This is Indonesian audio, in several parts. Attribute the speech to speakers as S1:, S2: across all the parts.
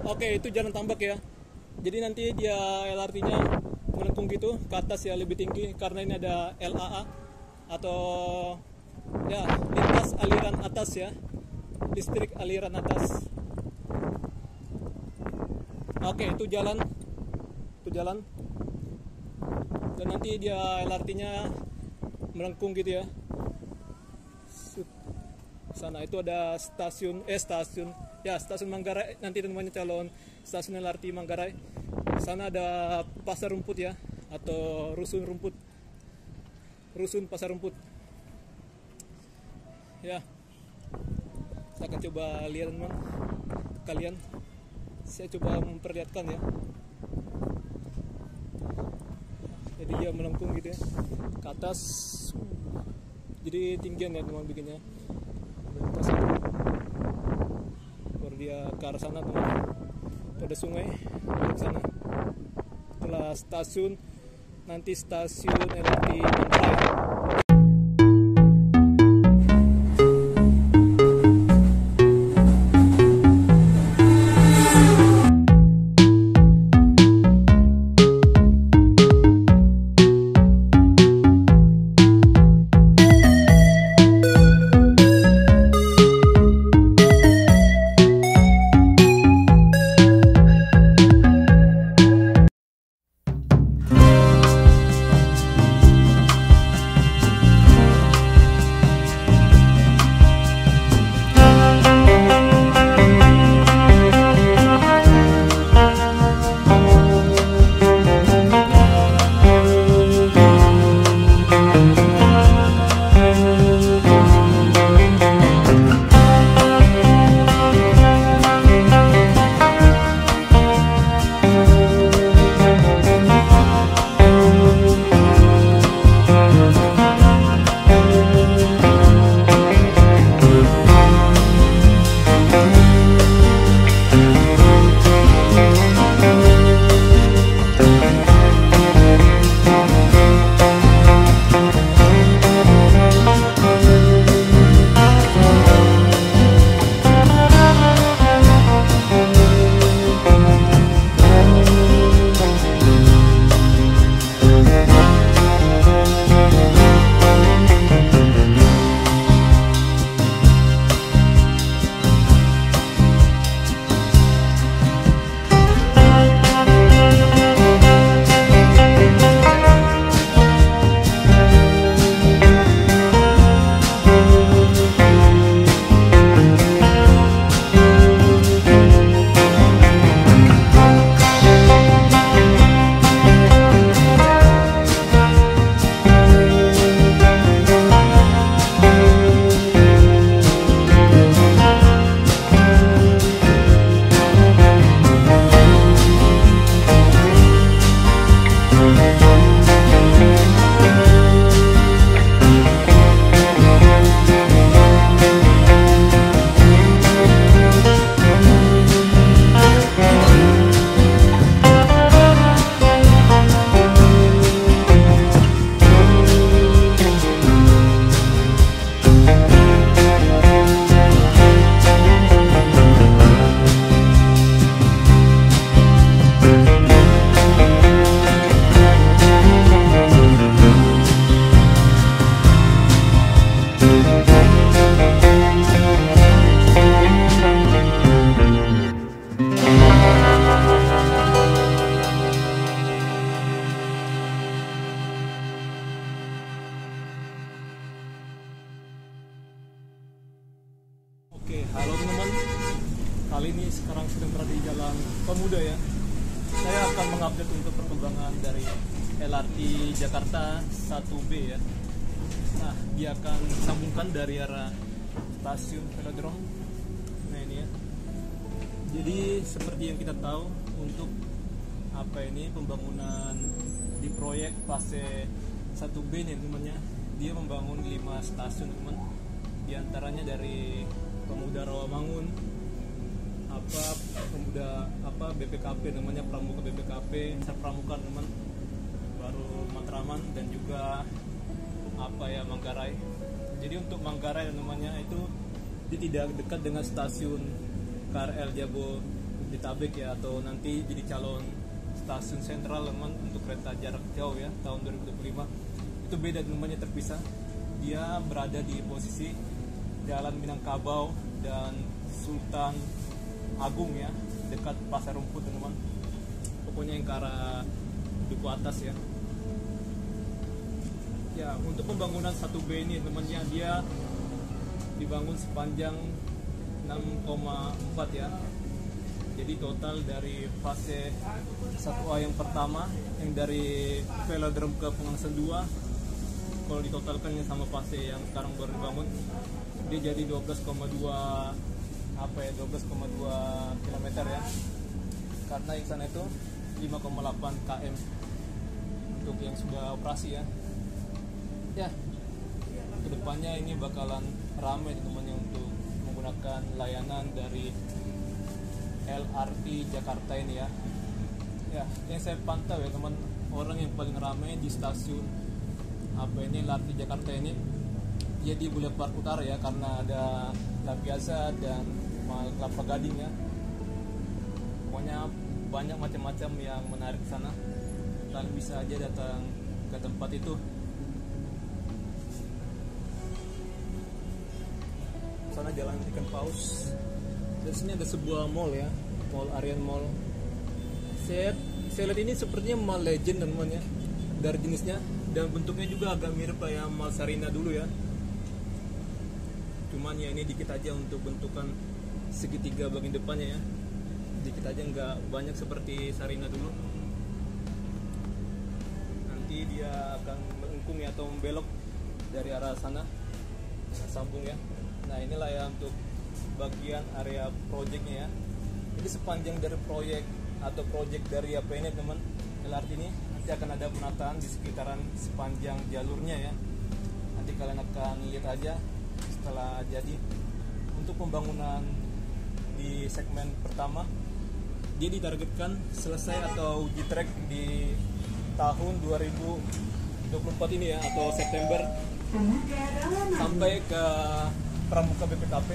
S1: Oke, itu jalan tambak ya. Jadi nanti dia LRT-nya melengkung gitu ke atas ya, lebih tinggi karena ini ada LAA atau ya lintas aliran atas ya, listrik aliran atas. Oke, itu jalan, dan nanti dia LRT-nya melengkung gitu ya. Sana itu ada stasiun Manggarai, nanti namanya calon stasiun LRT Manggarai. Sana ada pasar rumput ya, atau rusun pasar rumput ya. Saya akan coba lihat teman kalian, saya coba memperlihatkan ya. Jadi dia melengkung gitu ya ke atas, jadi tinggian ya teman bikinnya. Baru dia ke arah sana teman, ada sungai ke sana. Setelah stasiun, nanti stasiun LRT Manggarai. Oke, halo teman-teman. Kali ini sekarang sedang berada di Jalan Pemuda ya. Saya akan mengupdate untuk perkembangan dari LRT Jakarta 1B ya. Nah, dia akan disambungkan dari arah stasiun Velodrome. Nah ini ya. Jadi seperti yang kita tahu, untuk pembangunan di proyek fase 1B nih teman-teman ya. Dia membangun 5 stasiun teman. Di antaranya dari Pemuda Rawamangun, BPKP namanya, Pramuka BPKP, Pramuka teman, baru Matraman, dan juga Manggarai. Jadi untuk Manggarai namanya itu dia tidak dekat dengan stasiun KRL di Tabek ya, atau nanti jadi calon stasiun sentral teman untuk kereta jarak jauh ya tahun 2025. Itu beda namanya, terpisah. Dia berada di posisi Jalan Minangkabau dan Sultan Agung ya, dekat Pasar Rumput teman. Pokoknya yang ke arah Duku Atas ya. Ya, untuk pembangunan 1B ini temannya, dia dibangun sepanjang 6,4 ya. Jadi total dari fase 1A yang pertama yang dari velodrome ke Pengangsaan 2, kalau ditotalkannya sama fase yang sekarang baru dibangun, dia jadi 12,2 km ya. Karena yang sana itu 5,8 km untuk yang sudah operasi ya. Ya, kedepannya ini bakalan ramai teman-teman untuk menggunakan layanan dari LRT Jakarta ini ya. Ya, yang saya pantau ya teman, orang yang paling ramai di stasiun LRT Jakarta ini ya di Boulevard Utara ya, karena ada La Piazza dan Mall Kelapa Gading ya. Pokoknya banyak macam-macam yang menarik sana. Kalian bisa aja datang ke tempat itu. Sana jalan Ikan Paus. Dan sini ada sebuah mall ya, Mall Aryan Mall. Saya lihat ini sepertinya Mall Legend teman-teman ya, dari jenisnya dan bentuknya juga agak mirip kayak Mall Sarina dulu ya. Cuman ya ini dikit aja untuk bentukan segitiga bagian depannya ya, dikit aja, nggak banyak seperti Sarina dulu. Nanti dia akan melengkung ya, atau membelok dari arah sana, sambung ya. Nah inilah ya untuk bagian area proyeknya ya. Jadi sepanjang dari proyek dari apa ini teman, LRT ini nanti akan ada penataan di sekitaran sepanjang jalurnya ya. Nanti kalian akan lihat aja setelah jadi. Untuk pembangunan di segmen pertama, dia ditargetkan selesai atau uji trek di tahun 2024 ini ya, atau September, sampai ke Pramuka BPKP.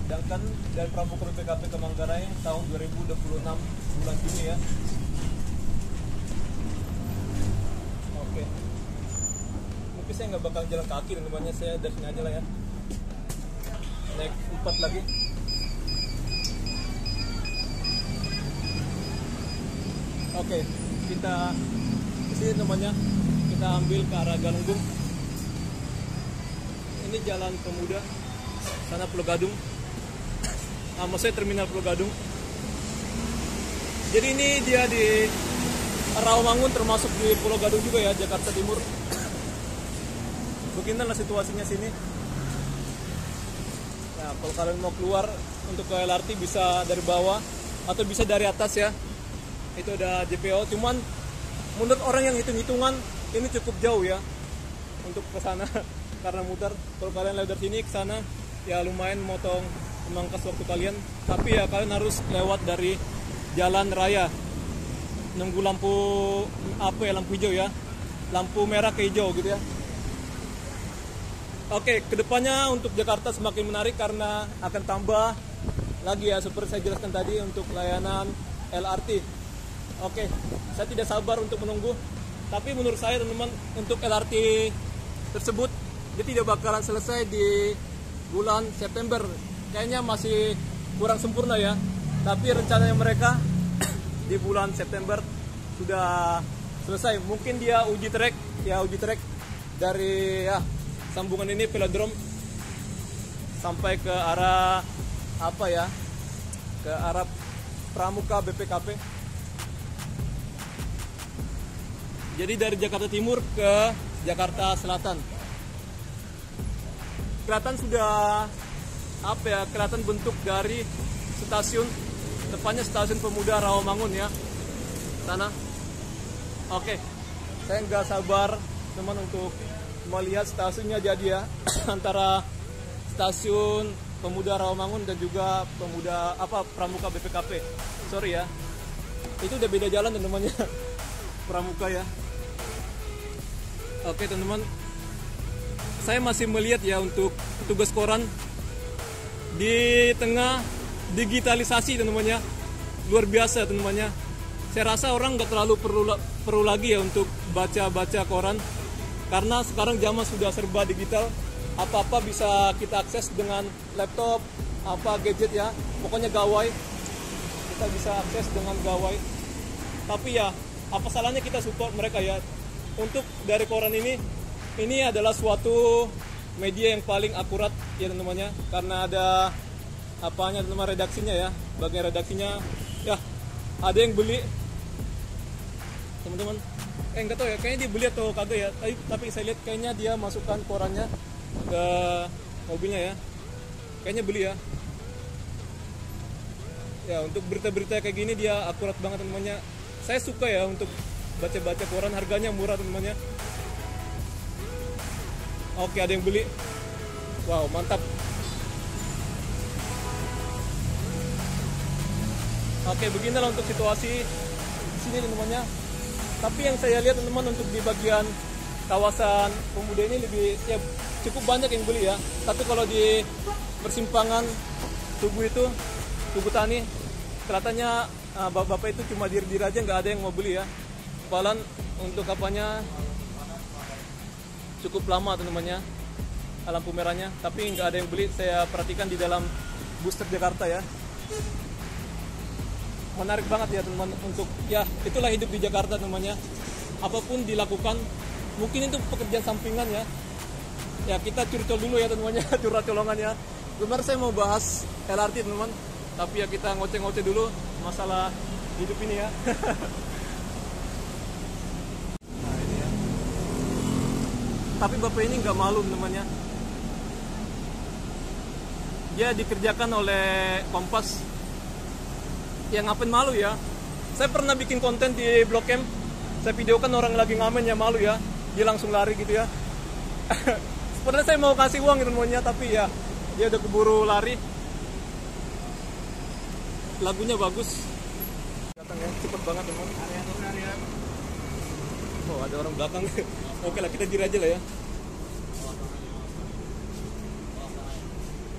S1: Sedangkan dari Pramuka BPKP ke Manggarai tahun 2026 bulan Juni ya. Oke. Mungkin saya nggak bakal jalan kaki teman-teman, saya dari sini aja lah ya. Naik 4 lagi. Oke, kita kesini temannya, kita ambil ke arah Galunggung. Ini Jalan Pemuda, sana Pulau Gadung. Maksudnya Terminal Pulau Gadung. Jadi ini dia di Rawamangun, termasuk di Pulau Gadung juga ya, Jakarta Timur. Beginilah situasinya sini. Nah, kalau kalian mau keluar untuk ke LRT bisa dari bawah atau bisa dari atas ya. Itu ada JPO. Cuman menurut orang yang hitung-hitungan ini cukup jauh ya untuk ke sana karena muter. Kalau kalian lewat dari sini ke sana ya lumayan memangkas waktu kalian. Tapi ya kalian harus lewat dari jalan raya. Nunggu lampu lampu hijau ya. Lampu merah ke hijau gitu ya. Oke, kedepannya untuk Jakarta semakin menarik karena akan tambah lagi ya, seperti saya jelaskan tadi, untuk layanan LRT. Oke, saya tidak sabar untuk menunggu. Tapi menurut saya teman-teman, untuk LRT tersebut dia tidak bakalan selesai di bulan September. Kayaknya masih kurang sempurna ya. Tapi rencananya mereka di bulan September sudah selesai. Mungkin dia uji trek dari sambungan ini velodrome sampai ke arah ke arah Pramuka BPKP. Jadi dari Jakarta Timur ke Jakarta Selatan. Kelihatan sudah kelihatan bentuk dari stasiun, depannya Stasiun Pemuda Rawamangun ya. Sana. Oke. Saya nggak sabar teman untuk melihat stasiunnya jadi ya, antara Stasiun Pemuda Rawamangun dan juga Pramuka BPKP. Sorry ya, itu udah beda jalan teman-temannya. Pramuka ya. Oke teman-teman, saya masih melihat ya untuk petugas koran di tengah digitalisasi teman-teman ya. luar biasa teman-temannya. Saya rasa orang nggak terlalu perlu lagi ya untuk baca koran, karena sekarang zaman sudah serba digital, apa-apa bisa kita akses dengan laptop, apa gadget ya, pokoknya gawai kita bisa akses dengan gawai. Tapi ya apa salahnya kita support mereka ya. Untuk dari koran ini adalah suatu media yang paling akurat ya teman-temannya, karena ada apanya teman redaksinya ya, bagian redaksinya ya, ada yang beli teman-teman. Enggak tahu ya, kayaknya dia beli atau kagak ya, tapi saya lihat kayaknya dia masukkan korannya ke mobilnya ya, kayaknya beli ya. Ya untuk berita-berita kayak gini dia akurat banget teman-temannya. Saya suka ya untuk baca-baca koran, harganya murah teman-temannya. Oke, ada yang beli. Wow, mantap. Oke, beginilah untuk situasi di sini teman-temannya. Tapi yang saya lihat teman-teman, untuk di bagian kawasan pemuda ini lebih ya cukup banyak yang beli ya. Tapi kalau di persimpangan Tugu Tani, kelihatannya bapak itu cuma diri-diri aja, nggak ada yang mau beli ya. Palan untuk apanya cukup lama teman-temannya, lampu merahnya, tapi nggak ada yang beli. Saya perhatikan di dalam bus Jakarta ya. Menarik banget ya teman-teman, untuk ya itulah hidup di Jakarta teman-temannya. Apapun dilakukan, mungkin itu pekerjaan sampingan ya. Ya kita curcol dulu ya teman-temannya, curhat colongan ya. Sebenarnya saya mau bahas LRT teman-teman, tapi ya kita ngoceh-ngoceh dulu masalah hidup ini ya. Nah ini ya. Tapi bapak ini nggak malu teman-temannya. Dia dikerjakan oleh Kompas. Ya ngapain malu ya. Saya pernah bikin konten di Blog M, saya videokan orang lagi ngamen ya, malu ya, dia langsung lari gitu ya. Sebenarnya saya mau kasih uang gitu semuanya, tapi ya dia udah keburu lari. Lagunya bagus, datang ya, cepet banget teman. Oh ada orang belakang. Oke lah, kita diri aja lah ya.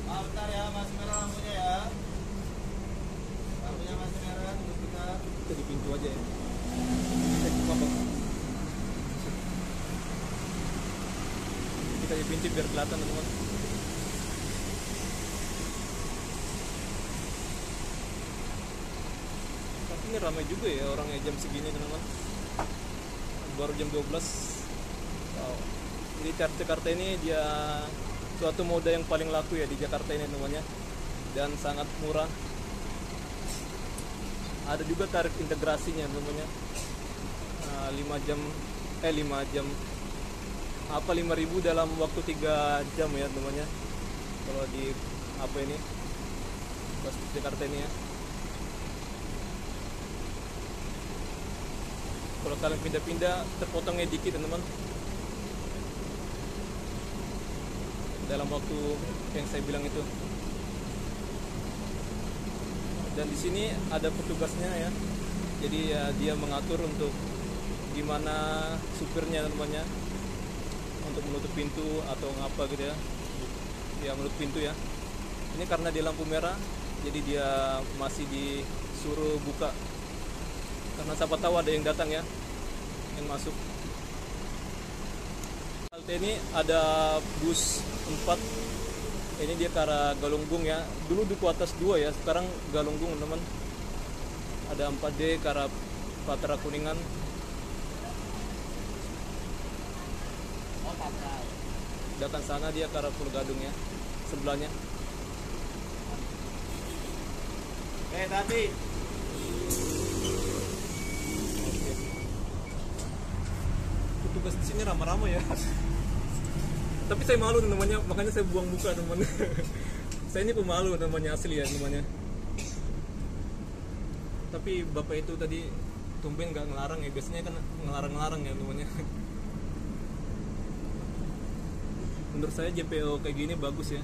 S2: Bentar ya, masih merah lampunya ya. Lampunya masih merah, tunggu kita.
S1: Kita di pintu aja ya. Kita di pintu biar kelihatan teman-teman. Tapi ini ramai juga ya orangnya jam segini teman-teman. Baru jam 12. Wow. Jadi Jakarta ini dia suatu moda yang paling laku ya di Jakarta ini teman-teman ya. Dan sangat murah. Ada juga tarif integrasinya teman-teman ya. 5 jam apa 5.000 dalam waktu 3 jam ya teman-teman ya. Kalau di apa ini bus Jakarta ini ya. Kalau kalian pindah-pindah terpotongnya dikit teman-teman. Dalam waktu yang saya bilang itu. Dan di sini ada petugasnya ya. Jadi ya dia mengatur untuk gimana supirnya teman-temannya untuk menutup pintu atau ngapa gitu ya. Dia menutup pintu ya. Ini karena di lampu merah, jadi dia masih disuruh buka. Karena siapa tahu ada yang datang ya, yang masuk. Halte ini ada bus 4. Ini dia ke arah Galunggung ya. Dulu Duku Atas 2 ya, sekarang Galunggung teman-teman. Ada 4D ke arah Patra Kuningan. Datang sana dia ke arah Pulau Gadung ya, sebelahnya.
S2: Tadi.
S1: Oke. Petugas di sini ramah-ramah ya. Tapi saya malu teman-temannya, makanya saya buang muka teman. Saya ini pemalu teman-temannya, asli ya teman-temannya. Tapi bapak itu tadi tumben nggak ngelarang ya, biasanya kan ngelarang-ngelarang ya teman-temannya. Menurut saya JPO kayak gini bagus ya.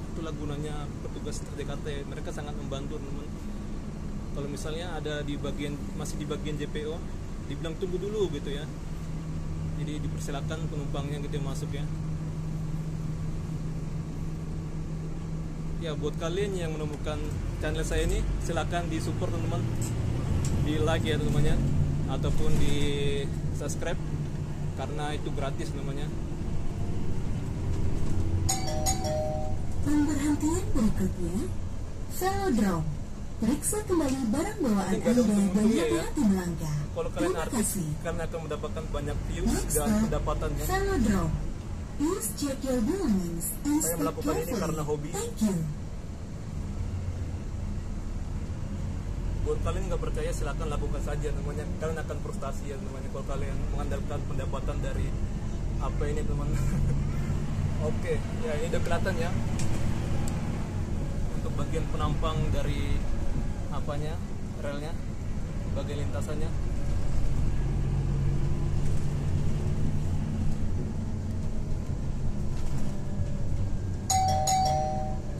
S1: Itulah gunanya petugas Jakarta ya, mereka sangat membantu teman-teman. Kalau misalnya ada di bagian masih di bagian JPO, dibilang tunggu dulu gitu ya. Jadi dipersilakan penumpangnya gitu masuk ya. Ya buat kalian yang menemukan channel saya ini, silakan di support teman-teman, di like ya teman-teman, ataupun di subscribe karena itu gratis namanya.
S3: Pemberhentian berikutnya, velodrome. Periksa kembali barang bawaan
S1: Ini nggak ada
S3: Anda dan
S1: untung-untungnya ya.
S3: hati-hati melangkah.
S1: Kalau kalian
S3: Terima
S1: artis,
S3: kasih.
S1: kalian akan mendapatkan banyak views
S3: Next
S1: dan
S3: stop,
S1: pendapatannya.
S3: velodrome. Please check your belongings and
S1: Saya
S3: step
S1: melakukan ini
S3: carefully.
S1: karena hobi.
S3: Thank you.
S1: Buat kalian nggak percaya, silakan lakukan saja namanya. Kalian akan frustasi ya namanya kalau kalian mengandalkan pendapatan dari apa ini teman. Oke, ya ini udah kelihatan ya untuk bagian penampang dari apanya, relnya, bagian lintasannya.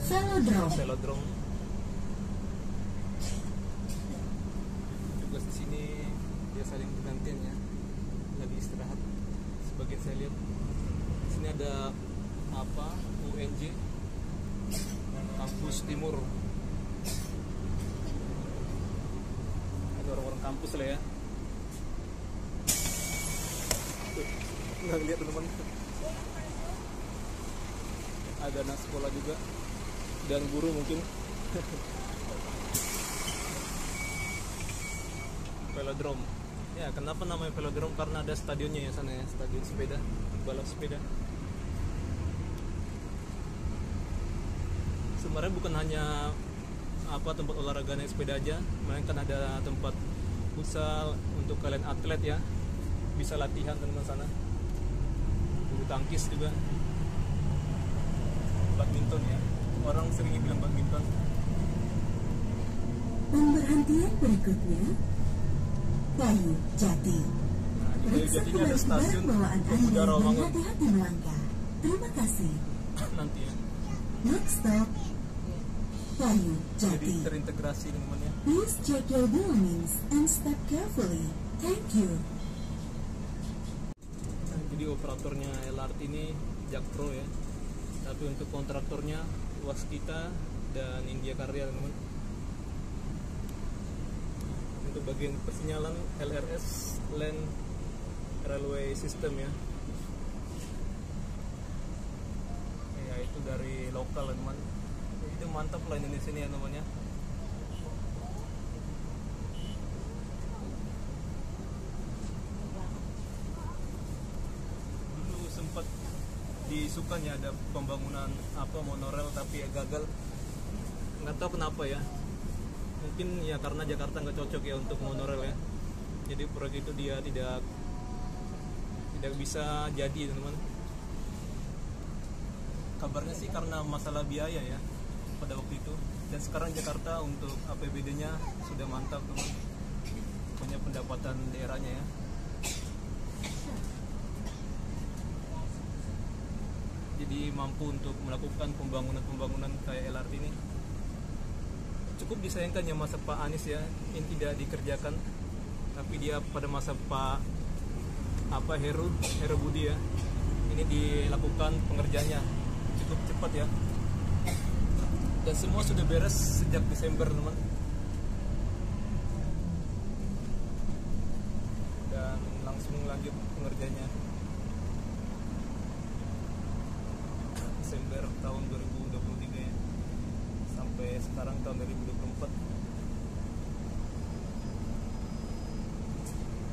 S3: Velodrome.
S1: Velodrome tugas di sini dia saling bergantian ya, lagi istirahat. Sebagian saya lihat di sini ada apa, UNJ kampus timur, ada orang-orang kampus lah ya. Tuh, nggak lihat teman-teman, ada anak sekolah juga dan guru mungkin. Velodrome. Ya, kenapa namanya velodrome? Karena ada stadionnya ya sana ya, stadion sepeda, balap sepeda. Sebenarnya bukan hanya apa tempat olahraga naik sepeda aja, melainkan ada tempat futsal untuk kalian atlet ya, bisa latihan teman-teman sana. Bulu tangkis juga, badminton ya. Orang sering bilang badminton.
S3: Pemberhentian berikutnya, Kayu Jati.
S1: Nah, di Kayu
S3: Periksa
S1: Jatinya ada
S3: kembali
S1: stasiun
S3: barang bawaan
S1: pemuda
S3: Anda dan
S1: Rawamangun
S3: hati-hati melangkah. Terima kasih.
S1: nanti ya.
S3: Next stop, Kayu
S1: Jadi
S3: Jati.
S1: terintegrasi teman-teman ya.
S3: Please check your belongings and step carefully. Thank you.
S1: Jadi operatornya LRT ini Jakpro ya, tapi untuk kontraktornya Waskita dan India Karya teman-teman. Untuk bagian persinyalan LRS Land Railway System ya. Ya itu dari lokal teman. Itu mantap lah Indonesia ini ya namanya. Dulu sempat disukanya ada pembangunan apa monorail tapi ya gagal. Nggak tahu kenapa ya. Mungkin ya karena Jakarta nggak cocok ya untuk monorail ya. Jadi proyek itu dia tidak bisa jadi teman-teman. Kabarnya sih karena masalah biaya ya pada waktu itu. Dan sekarang Jakarta untuk APBD-nya sudah mantap teman. Punya pendapatan daerahnya ya. Jadi mampu untuk melakukan pembangunan kayak LRT ini. Cukup disayangkan ya masa Pak Anies ya, ini tidak dikerjakan. Tapi dia pada masa Pak Heru Budi ya, ini dilakukan pengerjaannya cukup cepat ya. Dan semua sudah beres sejak Desember teman. Dan langsung lanjut pengerjaannya Desember tahun 2023 ya, sampai sekarang tahun 2024.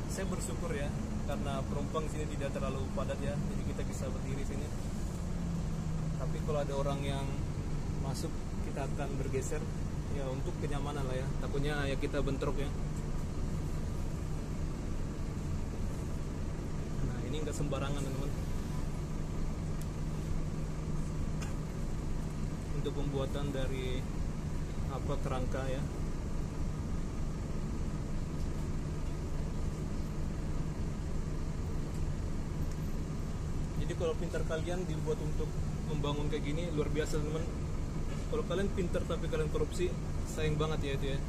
S1: Saya bersyukur ya karena penumpang sini tidak terlalu padat ya, jadi kita bisa berdiri sini. Tapi kalau ada orang yang masuk, kita akan bergeser ya untuk kenyamanan lah ya. Takutnya ya kita bentrok ya. Nah ini nggak sembarangan teman-teman. Untuk pembuatan dari apa kerangka ya. Jadi kalau pintar kalian dibuat untuk membangun kayak gini luar biasa teman. Kalau kalian pintar tapi kalian korupsi, sayang banget ya itu ya.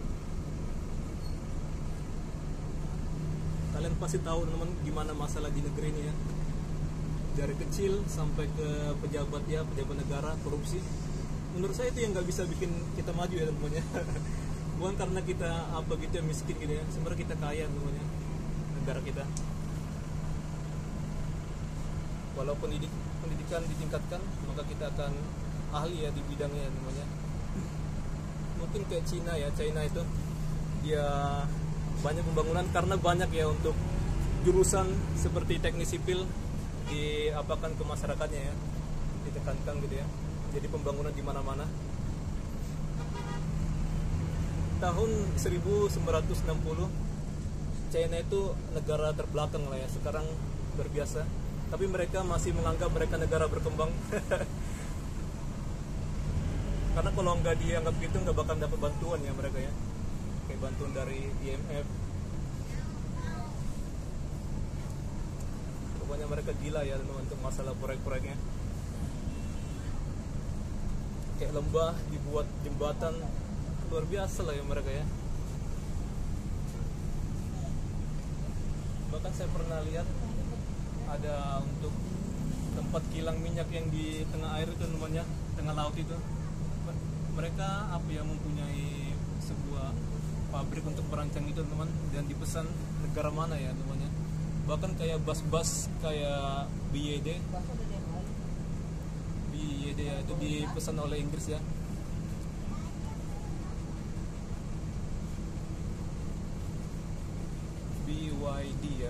S1: Kalian pasti tahu teman gimana masalah di negeri ini ya. Dari kecil sampai ke pejabat ya, pejabat negara korupsi. menurut saya itu yang nggak bisa bikin kita maju ya teman-teman ya. Bukan karena kita apa gitu ya miskin gitu ya, sebenarnya kita kaya teman-teman ya, negara kita. Walaupun pendidikan ditingkatkan, maka kita akan ahli ya di bidangnya teman-teman ya. Mungkin kayak China itu dia banyak pembangunan karena banyak ya untuk jurusan seperti teknik sipil diapakan ke masyarakatnya ya, ditekankan gitu ya. Jadi pembangunan di mana-mana. Tahun 1960 China itu negara terbelakang lah ya, sekarang berbiasa. Tapi mereka masih menganggap mereka negara berkembang. Karena kalau nggak dianggap gitu nggak bakal dapat bantuan ya mereka ya, kayak bantuan dari IMF. Pokoknya mereka gila ya untuk masalah proyek-proyeknya. Kayak lembah dibuat jembatan, luar biasa lah ya mereka ya. Bahkan saya pernah lihat ada untuk tempat kilang minyak yang di tengah air itu namanya, tengah laut itu. Mereka apa ya, mempunyai sebuah pabrik untuk merancang itu teman, dan dipesan negara mana ya namanya. Bahkan kayak bus-bus kayak BYD ya, itu dipesan oleh Inggris ya.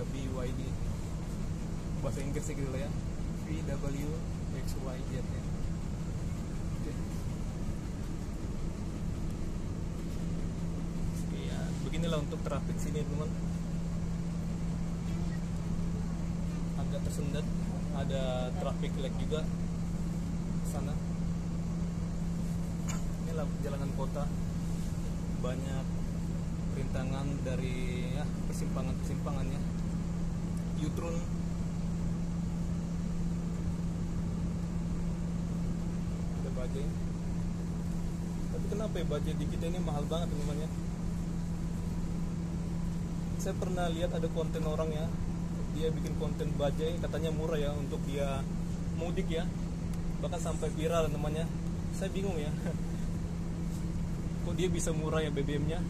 S1: BYD bahasa Inggris gitu lah ya, BWXYZ ya. Ya beginilah untuk traffic sini teman, agak tersendat, ada traffic light juga sana. Inilah jalanan kota, banyak perintangan dari ya persimpangan-persimpangannya, U-turn. Ada bajai. Tapi kenapa ya bajai di kita ini mahal banget teman-teman ya? Saya pernah lihat ada konten orang ya, dia bikin konten bajai, katanya murah ya untuk dia mudik ya, bahkan sampai viral namanya. Saya bingung ya, kok dia bisa murah ya BBM-nya?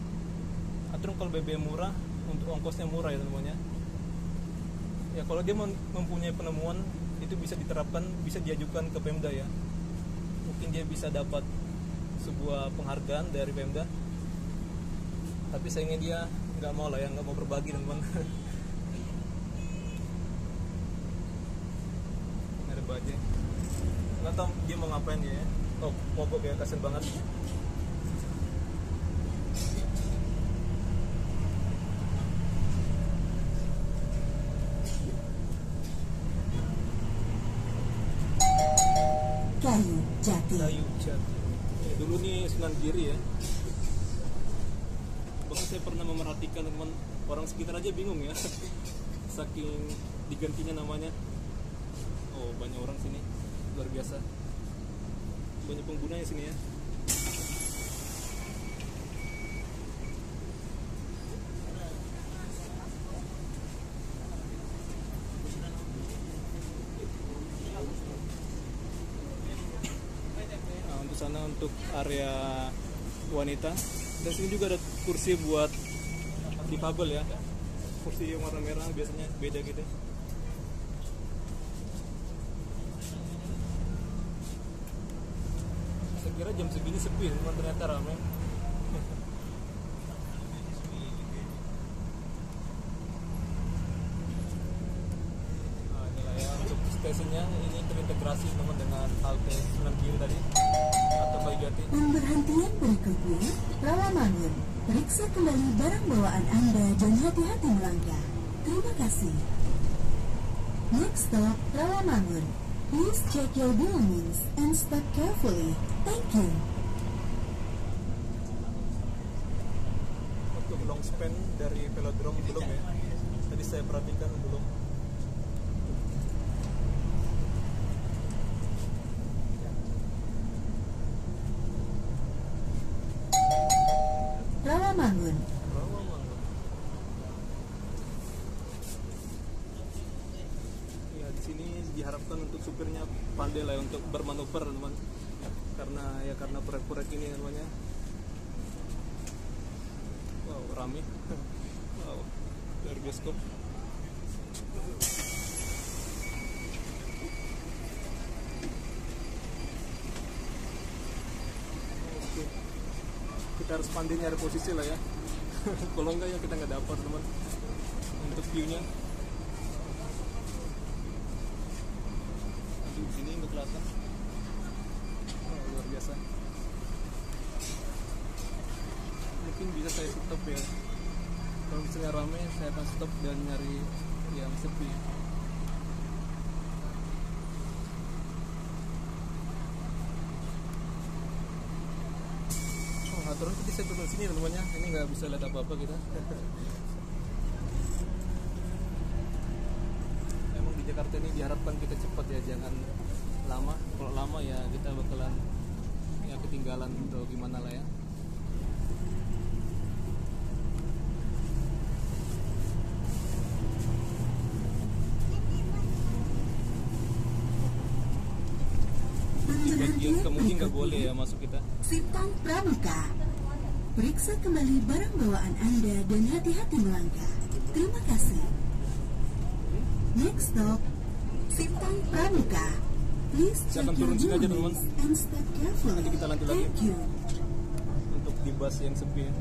S1: Atau kalau BBM murah, untuk ongkosnya murah ya teman-teman ya. Ya kalau dia mempunyai penemuan itu bisa diterapkan, bisa diajukan ke Pemda ya. Mungkin dia bisa dapat sebuah penghargaan dari Pemda. Tapi sayangnya dia nggak mau lah ya, nggak mau berbagi teman-teman. Ada bajai. Nggak tahu dia mau ngapain dia ya. Oh, mogok ya, kasian banget.
S3: Kayu Jati.
S1: Dulu nih Sunan Giri ya. Bahkan saya pernah memerhatikan teman, orang sekitar aja bingung ya. Saking digantinya namanya. Oh, banyak orang sini, luar biasa. Banyak penggunanya sini ya. Sana untuk area wanita, dan sini juga ada kursi buat difabel ya, kursi yang warna merah biasanya beda gitu. Saya kira jam segini sepi, cuman ternyata ramai. Nah, inilah ya untuk stasiunnya, ini terintegrasi teman dengan halte Sunan Giri tadi atau Kayu Jati.
S3: Pemberhentian berikutnya, Rawamangun. Periksa kembali barang bawaan Anda dan hati-hati melangkah. Terima kasih. Next stop, Rawamangun. Please check your belongings and step carefully. Thank you.
S1: Untuk long span dari velodrome belum ya. Tadi saya perhatikan belum.
S3: Rawamangun.
S1: Ya di sini diharapkan untuk supirnya pandai lah untuk bermanuver teman. karena proyek-proyek ini namanya. Wow, rame. Wow, dari bioskop. Oke. Kita harus pandai nyari posisi lah ya. Kalau enggak ya kita nggak dapat teman untuk view-nya. Aduh, sini nggak kelihatan. Oh, luar biasa. Mungkin bisa saya stop ya. Kalau misalnya ramai, saya akan stop dan nyari yang sepi. Oh, aturan kita bisa turun sini teman-temannya. Ini nggak bisa lihat apa-apa kita. Emang di Jakarta ini diharapkan kita cepat ya, jangan lama. Kalau lama ya kita bakalan ya ketinggalan atau gimana lah ya. Bagian kemudi nggak boleh ya masuk kita.
S3: Simpang Pramuka. Periksa kembali barang bawaan Anda dan hati-hati melangkah. Terima kasih. Next stop, Simpang Pramuka. Please
S1: Saya
S3: check
S1: akan
S3: your
S1: turun sini aja, teman.
S3: belongings and step carefully.
S1: Nanti kita lanjut lagi.
S3: Thank you.
S1: Untuk di bus yang sepi ya.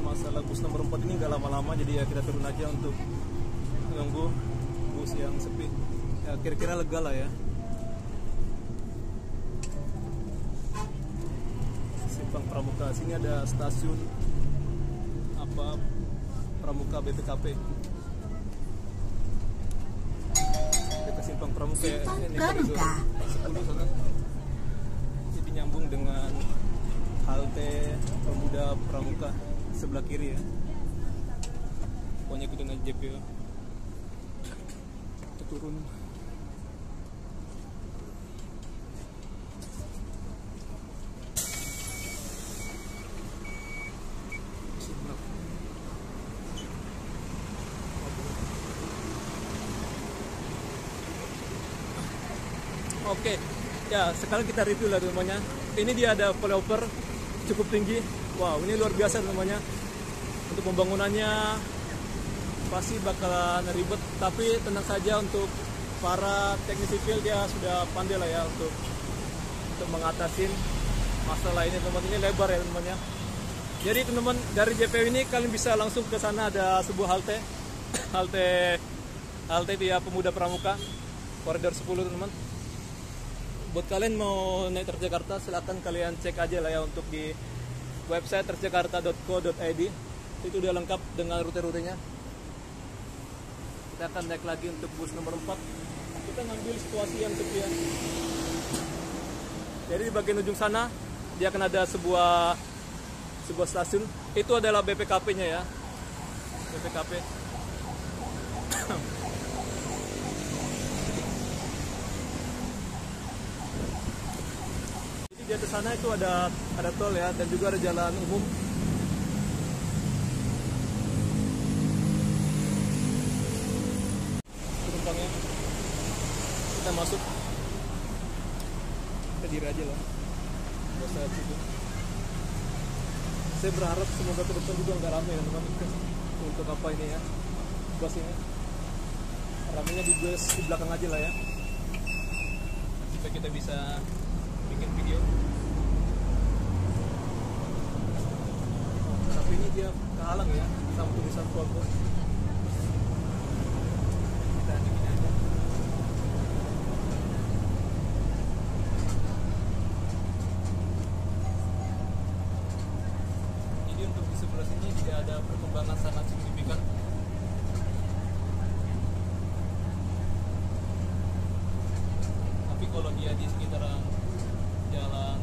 S1: Masalah bus nomor 4 ini nggak lama-lama, jadi ya kita turun aja untuk menunggu bus yang sepi ya, kira-kira lega lah ya. Simpang Pramuka, sini ada stasiun apa Pramuka BPKP. Kita Simpang Pramuka ya,
S3: Simpang
S1: ini
S3: Pramuka.
S1: koridor 10 sana. Jadi nyambung dengan halte Pemuda Pramuka sebelah kiri ya. Pokoknya ikutin aja JP ya. Kita turun. Oke, ya sekarang kita review lah teman-temannya. Ini dia ada flyover cukup tinggi. Wow, ini luar biasa teman-temannya. Untuk pembangunannya pasti bakalan ribet, tapi tenang saja untuk para teknisi sipil dia sudah pandai lah ya untuk mengatasi masalah ini teman-teman. Ini lebar ya teman-temannya. Jadi teman-teman dari JPW ini kalian bisa langsung ke sana, ada sebuah halte via Pemuda Pramuka koridor 10 teman-teman. Buat kalian mau naik Transjakarta silahkan kalian cek aja lah ya untuk di website transjakarta.co.id. Itu udah lengkap dengan rute-rutenya. Kita akan naik lagi untuk bus nomor 4. Kita ngambil situasi yang sepi ya. Jadi di bagian ujung sana dia akan ada sebuah stasiun. Itu adalah BPKP-nya ya. BPKP. Di atas sana itu ada tol ya, dan juga ada jalan umum. Penumpangnya kita masuk, kita diri aja lah, nggak usah situ. Saya berharap semoga ke depan juga nggak ramai ya teman-teman. Untuk apa ini ya, bus ini ramainya di bus di belakang aja lah ya, supaya kita bisa bikin video. Tapi ini dia kehalang ya sama tulisan Volvo. Kita dingin aja. Jadi untuk di sebelah sini tidak ada perkembangan sangat signifikan. Tapi kalau dia di sekitaran jalan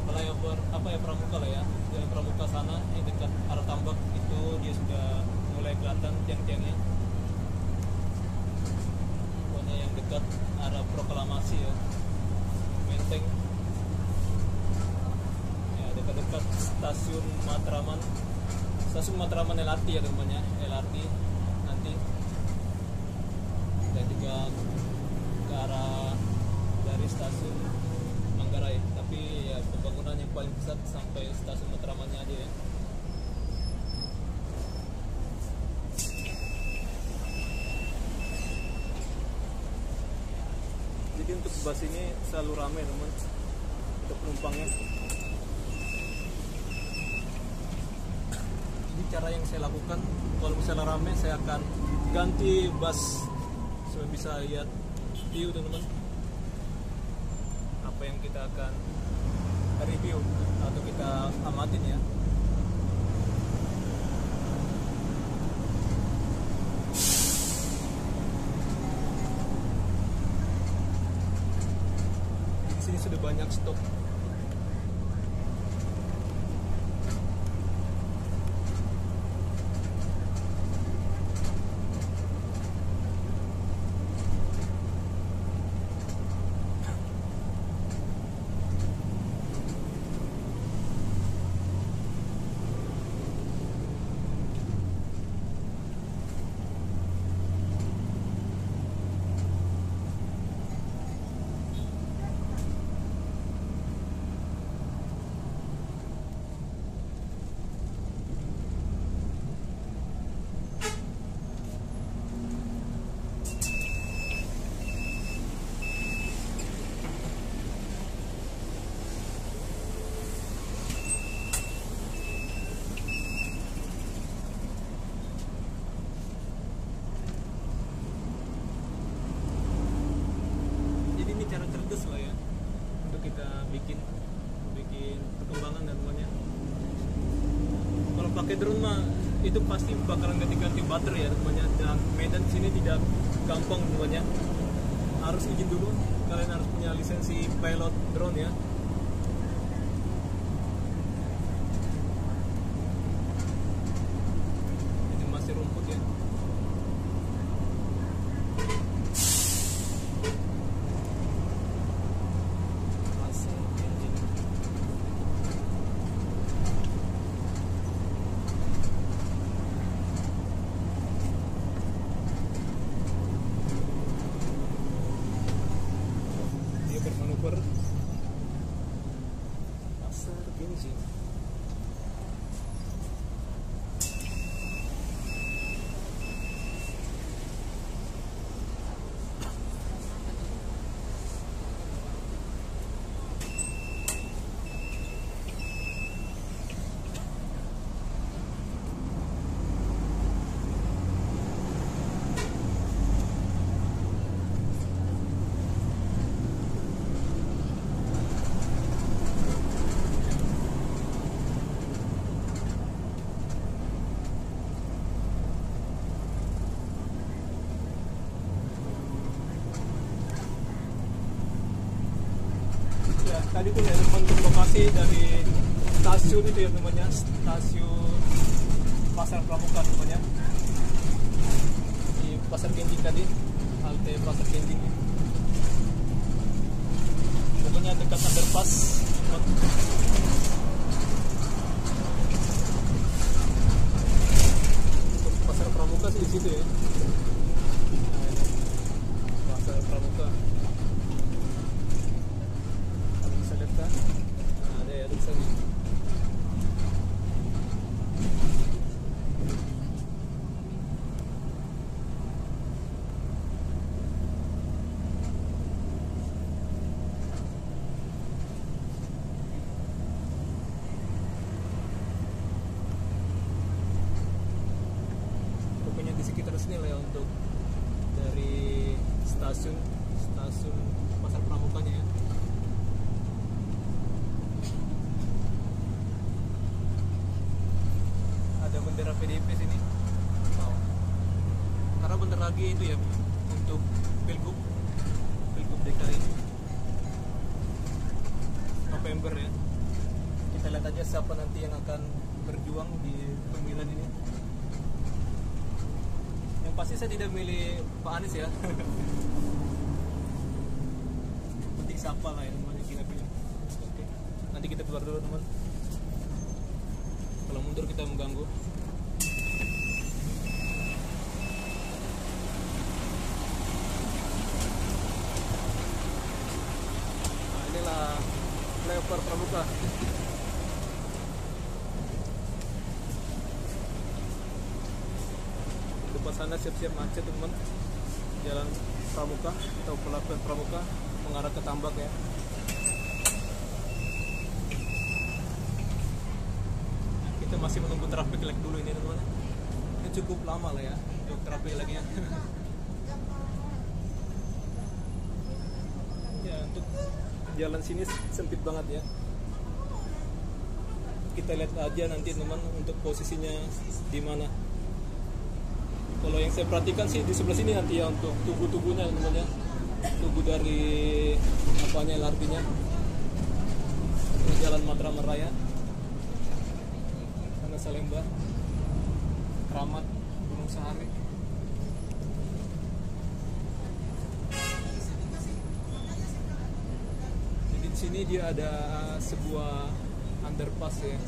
S1: flyover Pramuka lah ya, jalan Pramuka sana yang dekat arah Tambak itu dia sudah mulai kelihatan tiang-tiangnya. Pokoknya yang dekat arah Proklamasi ya, Menteng ya, dekat-dekat stasiun Matraman LRT ya teman-teman ya, LRT nanti stasiun Manggarai, tapi ya pembangunan yang paling besar sampai stasiun Matramannya aja ya. Jadi untuk bus ini selalu ramai teman untuk penumpangnya. Jadi cara yang saya lakukan kalau misalnya ramai, saya akan ganti bus supaya bisa lihat view teman-teman, apa yang kita akan review atau kita amatin ya. Di sini sudah banyak stok. Cara cerdas lah ya untuk kita bikin perkembangan dan semuanya. Kalau pakai drone mah itu pasti bakalan ganti-ganti baterai ya semuanya, dan medan sini tidak gampang semuanya. Harus izin dulu, kalian harus punya lisensi pilot drone ya. Ini masih rumput ya. Bermanuver pasar bensin. Tadi tuh ya teman, lokasi dari stasiun itu ya namanya, stasiun Pasar Pramuka namanya, di Pasar Kenjing tadi, halte Pasar Kenjing. Pokoknya dekat underpass. Pasar Pramuka sih di situ ya. Nah, ini Pasar Pramuka. Nah, ada ya tulisannya. Pokoknya di sekitar sini lah ya untuk dari stasiun Pasar Pramukanya ya. Ada bendera PDIP sini. Wow. Karena bentar lagi itu ya untuk Pilgub DKI November ya. Kita lihat aja siapa nanti yang akan berjuang di pemilihan ini. Yang pasti saya tidak milih Pak Anies ya. Penting siapa lah yang namanya kita pilih. Oke. Nanti kita keluar dulu teman. Kalau mundur kita mengganggu. pelapor pramuka. Depan sana siap-siap macet teman, jalan pramuka atau pelapor pramuka mengarah ke Tambak ya. Kita masih menunggu traffic light dulu ini teman. Ini cukup lama lah ya untuk traffic lightnya. Ya, untuk jalan sini sempit banget ya. Kita lihat aja nanti teman untuk posisinya di mana. Kalau yang saya perhatikan sih di sebelah sini nanti ya untuk tugu-tugunya teman ya. Tugu dari apanya LRT-nya. Jalan Matraman Raya. Sana Salemba. Keramat, Gunung Sahari. Jadi di sini dia ada sebuah underpass ya.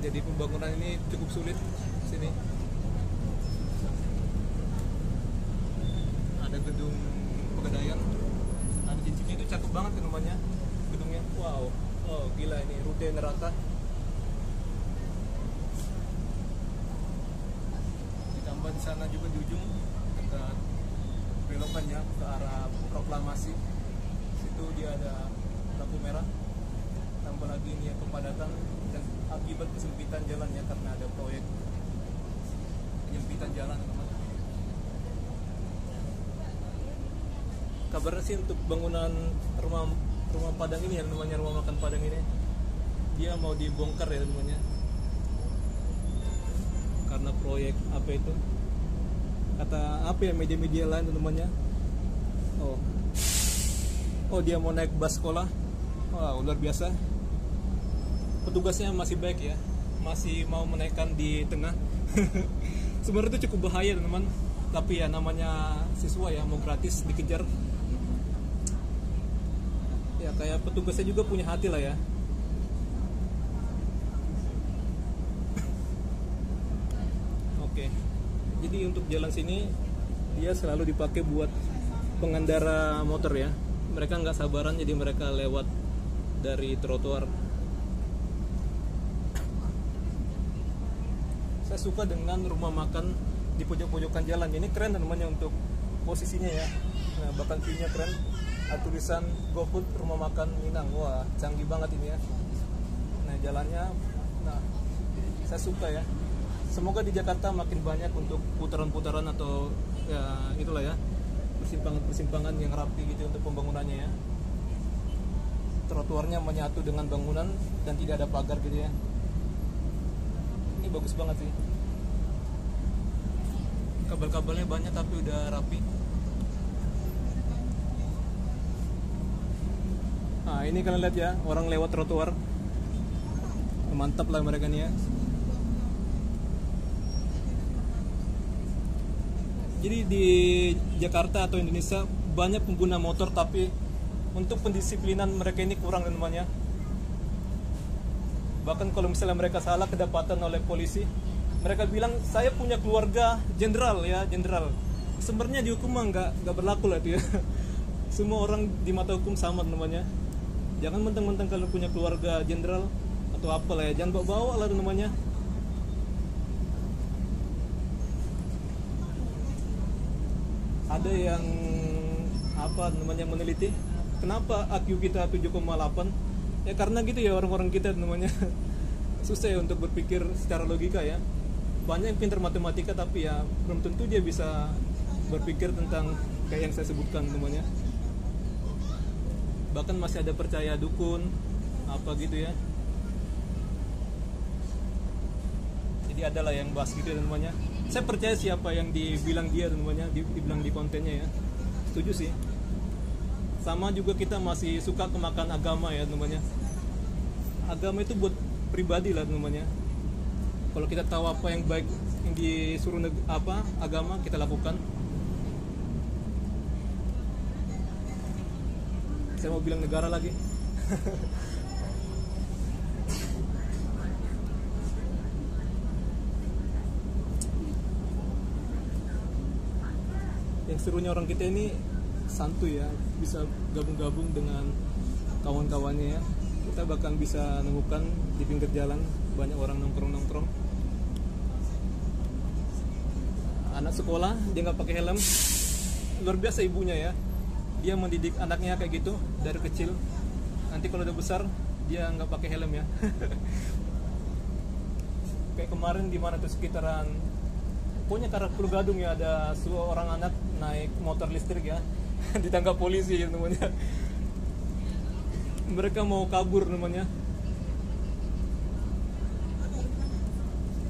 S1: Jadi pembangunan ini cukup sulit sini. Ada gedung Pegadaian. Ada cincinnya itu cakep banget ya namanya gedungnya. Wow, oh gila ini rute neraka. Ditambah di sana juga di ujung dekat belokannya ke arah Proklamasi. Situ dia ada lampu merah. Tambah lagi ini ya kepadatan dan akibat kesempitan jalannya karena ada proyek penyempitan jalan teman. Kabarnya sih untuk bangunan rumah Padang ini yang namanya rumah makan Padang ini dia mau dibongkar ya namanya karena proyek apa itu kata apa ya media-media lain namanya oh dia mau naik bus sekolah. Wow, luar biasa. Petugasnya masih baik ya, masih mau menaikkan di tengah. Sebenarnya itu cukup bahaya teman, tapi ya namanya siswa ya mau gratis dikejar. Ya kayak petugasnya juga punya hati lah ya. Oke. Jadi untuk jalan sini dia selalu dipakai buat pengendara motor ya. Mereka nggak sabaran jadi mereka lewat dari trotoar. Saya suka dengan rumah makan di pojok-pojokan jalan. Ini keren namanya untuk posisinya ya. Nah, bahkan view-nya keren. Tulisan GoFood rumah makan Minang. Wah, canggih banget ini ya. Nah, jalannya saya suka ya. Semoga di Jakarta makin banyak untuk putaran-putaran atau ya itulah ya. Persimpangan-persimpangan yang rapi gitu untuk pembangunannya ya. Trotoarnya menyatu dengan bangunan dan tidak ada pagar gitu ya. Ini bagus banget sih. Kabel-kabelnya banyak tapi udah rapi. Nah ini kalian lihat ya, orang lewat trotoar. Mantap lah mereka nih ya. Jadi di Jakarta atau Indonesia banyak pengguna motor tapi untuk pendisiplinan mereka ini kurang namanya. Bahkan kalau misalnya mereka salah kedapatan oleh polisi, mereka bilang saya punya keluarga jenderal ya, jenderal. Sebenarnya di hukum nggak berlaku lah itu ya. Semua orang di mata hukum sama namanya. Jangan mentang-mentang kalau punya keluarga jenderal atau apalah ya, jangan bawa-bawa lah namanya. Ada yang apa namanya meneliti kenapa IQ kita 7,8 ya karena gitu ya orang-orang kita namanya susah ya untuk berpikir secara logika ya. Banyak yang pintar matematika tapi ya belum tentu dia bisa berpikir tentang kayak yang saya sebutkan namanya. Bahkan masih ada percaya dukun apa gitu ya. Jadi adalah yang bahas gitu namanya. Saya percaya siapa yang dibilang dia namanya, dibilang di kontennya ya. Setuju sih. Sama juga kita masih suka kemakan agama ya namanya. Agama itu buat pribadi lah namanya. Kalau kita tahu apa yang baik yang disuruh agama kita lakukan. Saya mau bilang negara lagi. Yang serunya orang kita ini santuy ya, bisa gabung-gabung dengan kawan-kawannya ya. kita bakal bisa nemukan di pinggir jalan banyak orang nongkrong-nongkrong. Anak sekolah dia nggak pakai helm, luar biasa ibunya ya. Dia mendidik anaknya kayak gitu dari kecil. Nanti kalau udah besar dia nggak pakai helm ya. Kayak kemarin di mana tuh sekitaran, pokoknya karena Pulau Gadung ya, ada seorang anak naik motor listrik ya, ditangkap polisi ya namanya. Mereka mau kabur namanya.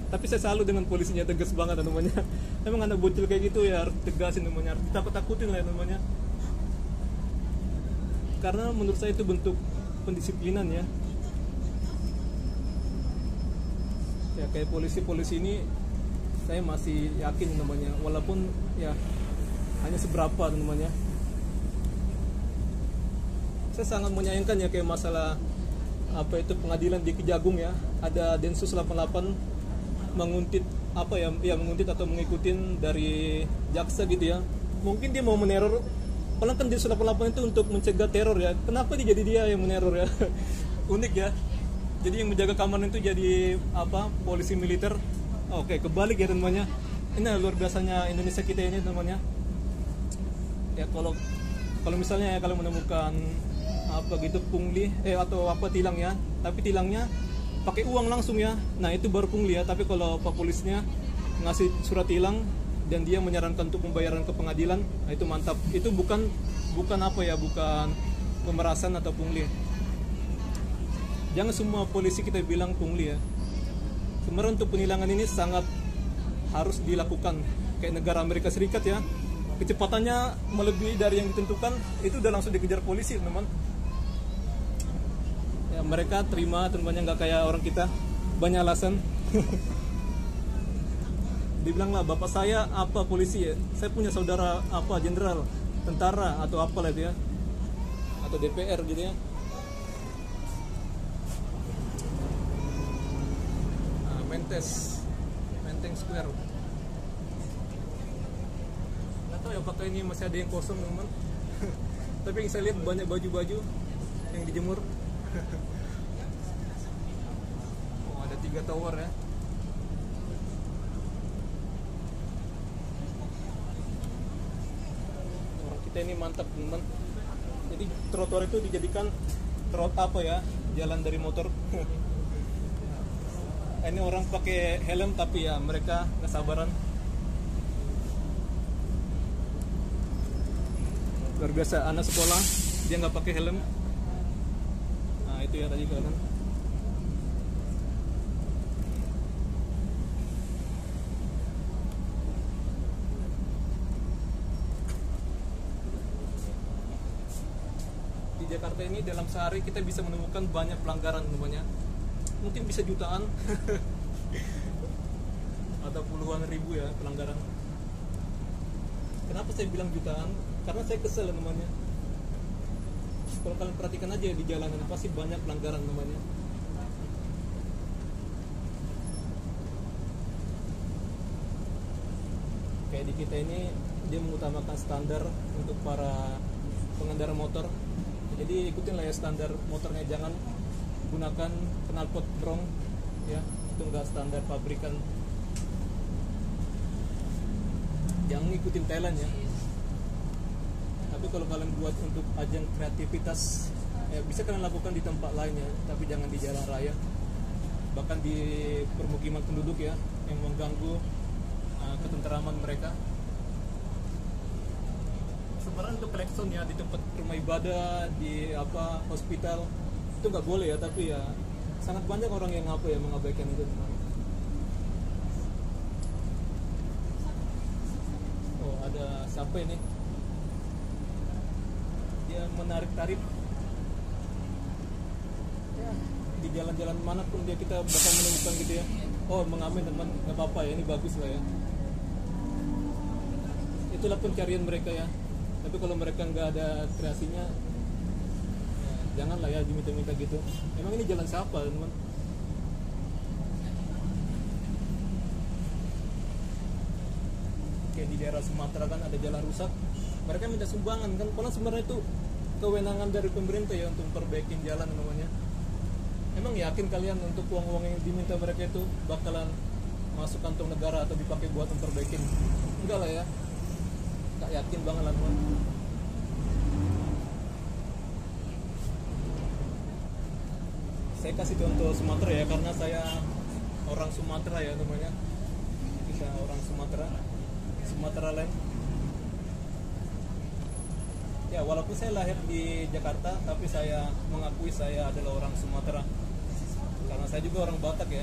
S1: Tapi saya salut dengan polisinya, tegas banget namanya. Emang anak bocil kayak gitu ya harus tegasin namanya, harus ditakut-takutin lah namanya. Karena menurut saya itu bentuk pendisiplinan ya. Ya kayak polisi-polisi ini saya masih yakin namanya, walaupun ya hanya seberapa namanya. Saya sangat menyayangkan ya kayak masalah apa itu pengadilan di Kejagung ya, ada Densus 88 menguntit apa ya, menguntit atau mengikutin dari jaksa gitu ya. Mungkin dia mau meneror, padahal kan Densus 88 itu untuk mencegah teror ya. Kenapa dia jadi dia yang meneror ya? Unik ya. Jadi yang menjaga keamanan itu jadi apa, polisi militer. Oke, kebalik ya namanya. Ini luar biasanya Indonesia kita ini namanya. Ya kalau misalnya ya, kalau menemukan apa gitu pungli atau apa tilang ya, tapi tilangnya pakai uang langsung ya, nah itu baru pungli ya. Tapi kalau pak polisnya ngasih surat tilang dan dia menyarankan untuk pembayaran ke pengadilan, nah itu mantap. Itu bukan apa ya, bukan pemerasan atau pungli. Jangan semua polisi kita bilang pungli ya. Sebenarnya untuk penilangan ini sangat harus dilakukan. Kayak negara Amerika Serikat ya, kecepatannya melebihi dari yang ditentukan, itu udah langsung dikejar polisi teman. Ya, mereka terima temannya, nggak kayak orang kita banyak alasan. Dibilang lah, bapak saya apa polisi ya, saya punya saudara apa jenderal, tentara atau apa lah itu ya, atau DPR gitu ya. Nah, Menteng Square. Nggak tahu ya apakah ini masih ada yang kosong teman. Tapi yang saya lihat banyak baju-baju yang dijemur. Oh, ada 3 tower ya. Orang kita ini mantap teman. Jadi trotoar itu dijadikan apa ya, jalan dari motor. Ini orang pakai helm tapi ya mereka nggak sabaran. Luar biasa, anak sekolah dia nggak pakai helm. Nah itu ya tadi kan. Di Jakarta ini dalam sehari kita bisa menemukan banyak pelanggaran namanya. Mungkin bisa jutaan atau puluhan ribu ya pelanggaran. Kenapa saya bilang jutaan? Karena saya kesel namanya. Kalau kalian perhatikan aja di jalanan pasti banyak pelanggaran namanya. Kayak di kita ini dia mengutamakan standar untuk para pengendara motor. Jadi ikutin lah ya standar motornya, jangan gunakan knalpot brong ya, itu enggak standar pabrikan. Jangan ikutin Thailand ya. Tapi kalau kalian buat untuk ajang kreativitas ya bisa kalian lakukan di tempat lain ya, tapi jangan di jalan raya, bahkan di permukiman penduduk ya, yang mengganggu ketenteraman mereka. Sebenarnya untuk klakson ya di tempat rumah ibadah, di apa hospital itu nggak boleh ya, tapi ya sangat banyak orang yang mengabaikan itu. Oh ada siapa ini? Dia menarik tarif ya, di jalan-jalan manapun dia kita bakal menemukan gitu ya. Oh mengamen teman, nggak apa-apa ya, ini bagus lah ya. Itulah pencarian mereka ya. Tapi kalau mereka nggak ada kreasinya ya, janganlah ya diminta-minta gitu. Emang ini jalan siapa teman? Kayak di daerah Sumatera kan ada jalan rusak, mereka minta sumbangan kan, padahal sebenarnya itu kewenangan dari pemerintah ya untuk perbaikin jalan namanya. Emang yakin kalian untuk uang-uang yang diminta mereka itu bakalan masuk kantong negara atau dipakai buat memperbaikin? Enggak lah ya, nggak yakin banget lah teman. Saya kasih contoh Sumatera ya, karena saya orang Sumatera ya namanya. Kita orang Sumatera Land. Ya, walaupun saya lahir di Jakarta, tapi saya mengakui saya adalah orang Sumatera. Karena saya juga orang Batak ya.